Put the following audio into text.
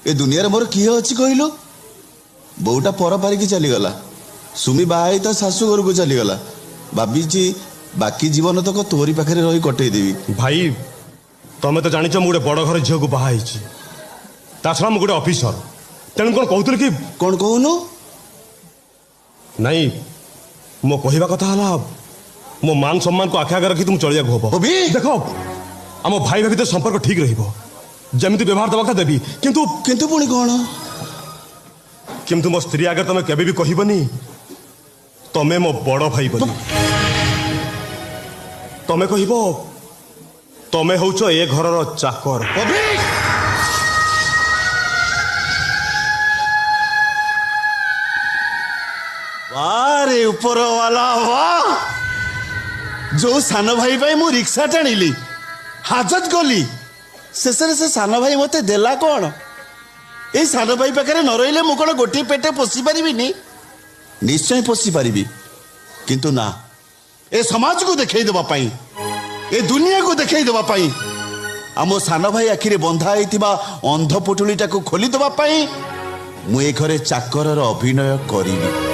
ए दुनिया मोर किए अच्छी कहलु बोटा पर पारिकी चलीगला सुमी बाई तो शाशु घर को चलीगला भाभी बाकी जीवन तक तोरी पाखे रही कटेदेवी। भाई तमें तो जान गोटे बड़ घर झील को बाहर छड़ा मुझे गोटे ऑफिसर तेणु कौन कहते कि कौन कहूनु नहीं मो कहवा कथा है मो मान सम्मान को आखि आगे रखी तुम चलिया हम देख आम भाई भाभी तो संपर्क ठीक रमती व्यवहार दवा କଥା देवी किंतु पुणी कौन किंतु मो स्त्री आगे तुम केबे भी कहबनी तमें मो बड़ भाई बोली तमें कहब तमें होच ए घर चाकर। वारे ऊपर वाला वाह जो सान भाई पाई मु रिक्शा टाणिली हाजत गली शेष से सान भाई मते देला कौन ए सान भाई पाखे न रही मु कौन गोटे पेटे पोषी पारि निश्चय पोषी पारि किंतु ना ए समाज को देखई देवाई ए दुनिया को देखई देवाई आम सान भाई आखिरे बंधा होता अंध पुटुलीटा को खोली देवाई मु ए घरे चाकर अभिनय करी।